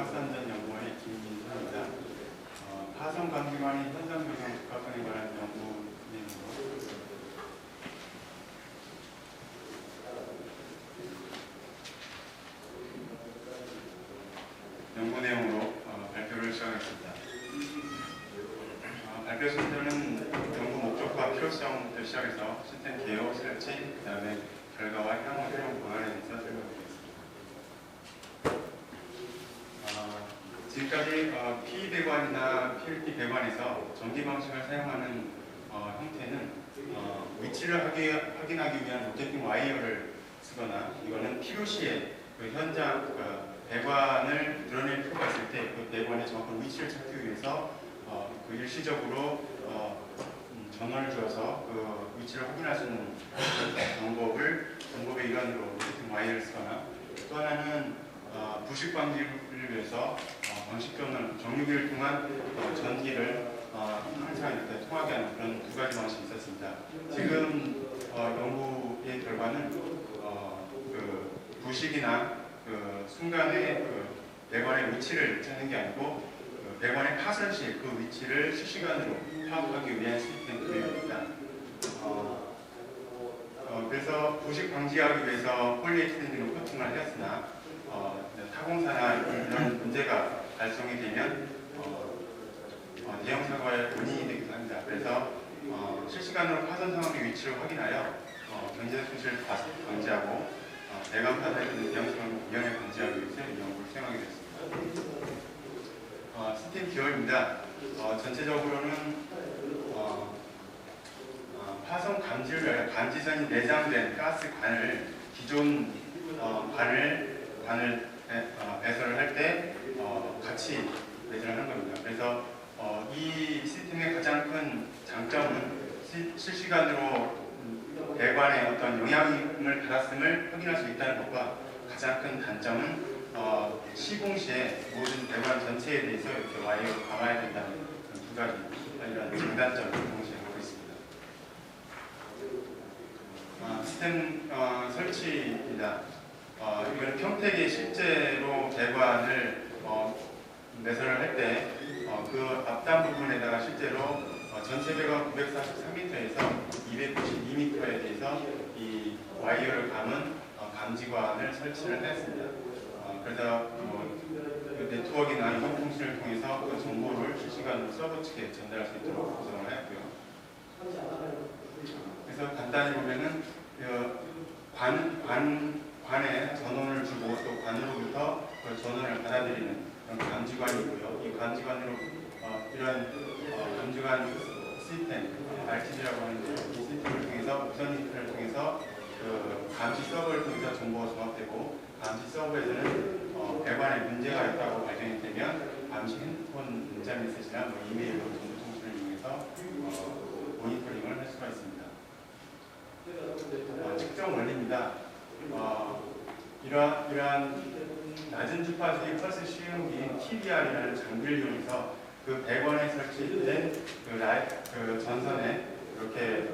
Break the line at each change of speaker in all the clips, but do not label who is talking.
박사전 연구원의 김민수입니다. 파손 감지관이 현상 조정 적합성에 관한 연구 내용으로 발표를 시작하겠습니다. 발표 순서는 연구 목적과 필요성부터 시작해서 시스템 개요, 설치, 그 다음에 결과와 향후 활용 방안에 대해서 설명드리겠습니다. 지금까지 PE 배관이나 PLT 배관에서 전기 방식을 사용하는 형태는 위치를 확인하기 위한 로테이팅 와이어를 쓰거나 이거는 필요시에 그 현장 배관을 드러낼 필요가 있을 때 그 배관의 정확한 위치를 찾기 위해서 그 일시적으로 전원을 주어서 그 위치를 확인할 수 있는 방법의 일환으로 로테이팅 와이어를 쓰거나 또 하나는 부식 방지를 위해서 방식 전원, 정유기를 통한 전기를 항상 이렇게 통하게 하는 그런 두 가지 방식이 있었습니다. 지금 연구의 결과는 그 부식이나 그 순간의 그 배관의 위치를 찾는 게 아니고 그 배관의 파손 시 그 위치를 실시간으로 파악하기 위한 시스템 구현입니다. 그래서 부식 방지하기 위해서 폴리에스테린으로 코팅을 하였으나 타공사나 이런 문제가 발생이 되면 대형 사고의 원인이 되기도 합니다. 그래서 실시간으로 파손 상황의 위치를 확인하여 경제적 손실을 방지하고 배관 파손에 있는 대형 사고를 위험에 방지하기 위해서 이 연구를 수행하게 됐습니다. 시스템 기호입니다. 전체적으로는 파손 감지를 위하여 감지선이 내장된 가스 관을 기존 관을 배설을 할 때 같이 배설을 하는 겁니다. 그래서 이 시스템의 가장 큰 장점은 실시간으로 배관에 어떤 영향을 받았음을 확인할 수 있다는 것과 가장 큰 단점은 시공시에 모든 배관 전체에 대해서 이렇게 와이어를 감아야 된다는 두 가지 이런 장단점을 동시에 갖고 있습니다. 시스템 설치입니다. 이건 평택에 실제로 배관을 매설을 할 때 그 앞단 부분에다가 실제로 전체 배관 943m에서 292m에 대해서 이 와이어를 감은 감지관을 설치를 했습니다. 그래서 그 네트워크나 이동 통신을 통해서 그 정보를 실시간으로 서버 측에 전달할 수 있도록 구성을 했고요. 그래서 간단히 보면은 관에 전원을 주고 또 관으로부터 그 전원을 받아들이는 그런 감지관이 있고요. 이 감지관으로 이런 감지관 시스템, RTG라고 하는 이 시스템을 통해서 무선 인터넷을 통해서 그 감시 서버를 통해서 정보가 종합되고 감시 서버에서는 배관에 문제가 있다고 발견이 되면 감시 핸드폰 문자 메시지나 이메일로 정보 통신을 이용해서 모니터링을 할 수가 있습니다. 측정 원리입니다. 이러한 낮은 주파수의 펄스 시음기인 TDR이라는 장비를 이용해서 그 배관에 설치된 그 전선에 이렇게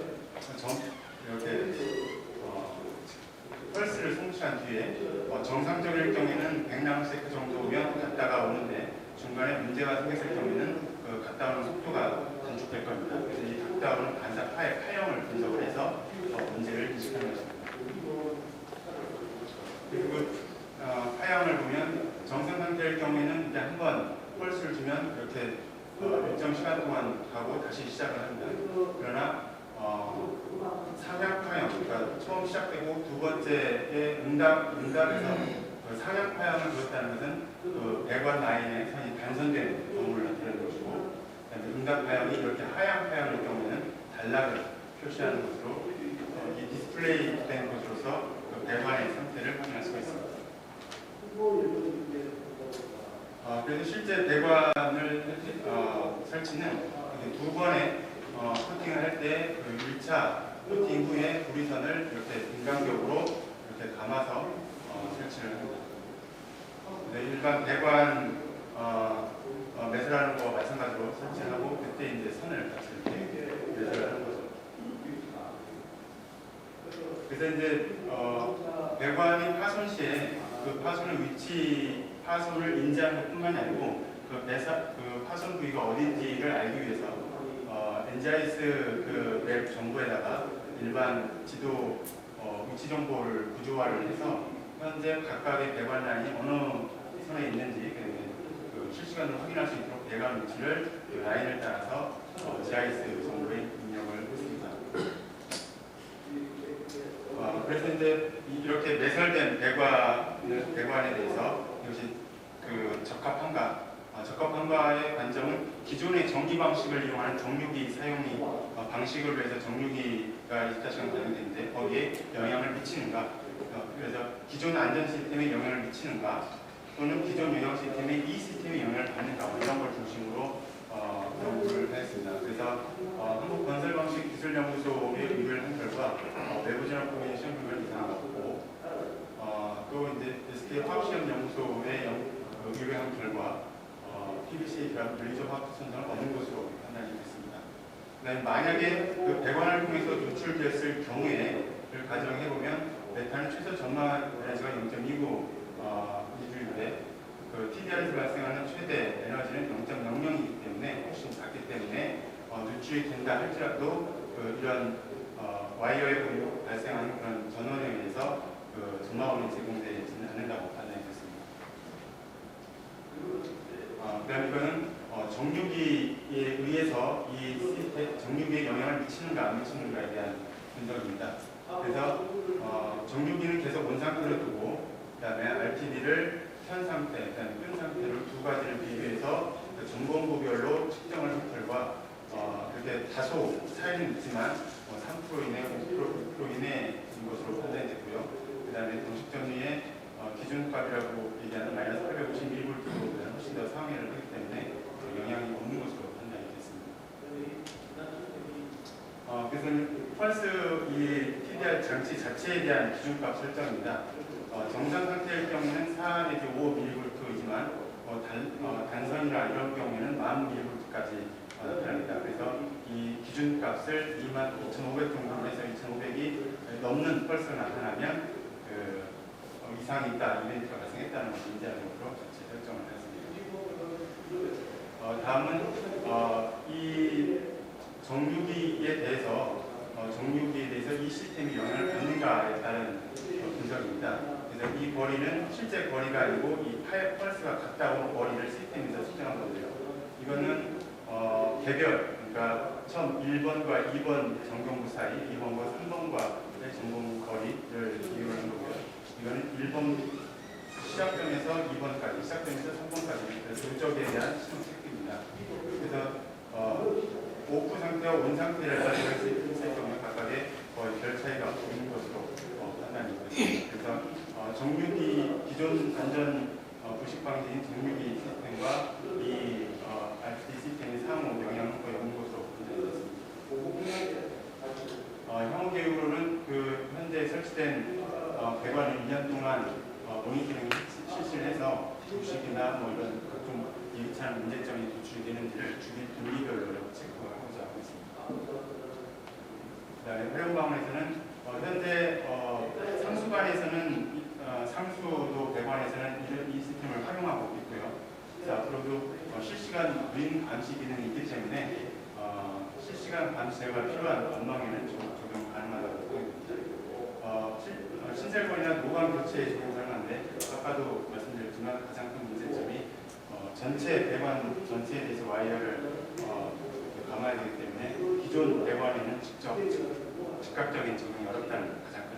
펄스를 송출한 뒤에 정상적일 경우에는 100나노세컨드 정도면 갔다가 오는데 중간에 문제가 생겼을 경우에는 그 갔다 오는 속도가 단축될 겁니다. 그래서 이 갔다 오는 반사 파형을 분석을 해서 문제를 인식하는 것입니다. 그리고 파형을 보면 정상 상태일 경우에는 이제 한번 펄스를 주면 이렇게 일정 시간 동안 가고 다시 시작을 합니다. 그러나 상향 파형, 그러니까 처음 시작되고 두 번째의 응답에서 그 상향 파형을 보였다는 것은 그 배관 라인에 선이 단선된 경우를 나타내는 것이고, 응답 파형이 이렇게 하향 파형일 경우에는 단락을 표시하는 것으로 이 디스플레이 된 것으로서 그 배관의 상태를 확인할 수가 있습니다. 그래서 실제 배관을 설치는 두 번의 코팅을 할 때 그 1차 코팅 후에 구리선을 이렇게 인간격으로 이렇게 감아서 설치를 합니다. 일반 배관 매설하는 거와 마찬가지로 설치하고 그때 이제 선을 같이 이렇게 매설하는 거죠. 그래서 이제 배관이 파손 시에 그 파손의 위치 파손을 인지하는 것뿐만이 아니고 그 파손 부위가 어딘지를 알기 위해서 엔자이스 그 웹 정보에다가 일반 지도 위치 정보를 구조화를 해서 현재 각각의 배관라인이 어느 선에 있는지 그 실시간으로 확인할 수 있도록 배관 위치를 그 라인을 따라서 GIS 정보에 입력을 했습니다. 그래서 이제 이렇게 매설된 배관에 대해서 이것이 그 적합한가의 관점은 기존의 전기 방식을 이용하는 정유기 사용이 방식을 위해서 정유기가 24시간 가동되는데 거기에 영향을 미치는가, 그래서 기존 안전 시스템에 영향을 미치는가 또는 기존 영향 시스템에 이 시스템에 영향을 받는가 이런 걸 중심으로 연구를 했습니다. 그래서 한국건설방식기술연구소에 의뢰를 한 결과 외부진학 공인 시험 결과를 이상하고 또 이제 SK 화학시험연구소에 의뢰한 결과 PBC 물리적 화학 선정을 얻는 것으로 판단이 됐습니다. 그다음에 만약에 그 배관을 통해서 노출됐을 경우에를 가정해보면 메탄의 최소 전망 에너지가 0.29 J인데 그 TDR에서 발생하는 최대 에너지는 0.00이기 때문에 훨씬 작기 때문에 노출이 된다 할지라도 이런 와이어에 발생하는 그런 전원에 의해서 그 전망원이 제공되지는 않는다고 판단이 됐습니다. 그다음 이거는 정유기에 의해서 이 시스템 정유기에 영향을 미치는가 안 미치는가에 대한 분석입니다. 그래서 정유기는 계속 온 상태로 두고 그다음에 RTD를 현 상태, 일단 끈 상태로 두 가지를 비교해서 그 점검부별로 측정을 한 결과 이렇게 다소 차이는 있지만 3% 이내, 5% 이내인 것으로 판단됐고요. 그다음에 공식 정리의 기준값이라고 얘기하는 마이너스 852V보다는 훨씬 더 상회를 하기 때문에 영향이 없는 것으로 판단이 됐습니다. 그래서 펄스 이 TDR 장치 자체에 대한 기준값 설정입니다. 정상 상태일 경우에는 4 내지 5mV이지만 단선이나 이런 경우에는 10,000mV까지 나타납니다. 그래서 이 기준값을 25,500 정도로 해서 2,500이 넘는 펄스가 나타나면 이상이 있다, 이벤트가 발생했다는 것을 인지하는 것으로 자체 설정을 했습니다. 다음은 이 정유기에 대해서 이 시스템이 영향을 받는가에 따른 분석입니다. 그래서 이 거리는 실제 거리가 아니고 이 펄스가 갔다 온 거리를 시스템에서 측정한 건데요. 이거는 개별, 그러니까 처음 1번과 2번 정경부 사이, 2번과 3번과의 정경부 거리를 비교하는 거고요. 이거는 1번 시작점에서 2번까지, 시작점에서 3번까지 그쪽에 대한 시험 체크입니다. 그래서 오프 상태와 온 상태를 가지고 있을 경우에 각각의 거의 별 차이가 없는 것으로 판단이 됐습니다. 그래서 정유기 기존 안전 부식 방지인 정유기 시스템과 이 RTD 시스템의 상호 영향은 거의 없는 것으로 판단이 됐습니다. 향후 계획으로는 그 현재 설치된 배관을 2년 동안 모니터링 실시를 해서 부식이나 뭐 이런 각종 예기치 문제점이 도출이 되는지를 주기 분기별로 체크하고자 하고 있습니다. 그다음에 회원방에서는 현재 상수관에서는 상수도 배관에서는 이 시스템을 활용하고 있고요. 앞으로도 실시간 윈 감시 기능이 있기 때문에 실시간 감시가 필요한 전망에는 적용 가능하다고 생각됩니다. 신설건이나 노광 교체에 적용 가능한데 아까도 말씀드렸지만 가장 큰 문제점이 전체 배관 전체에 대해서 와이어를 감아야 되기 때문에 기존 배관에는 즉각적인 적용이 어렵다는 가장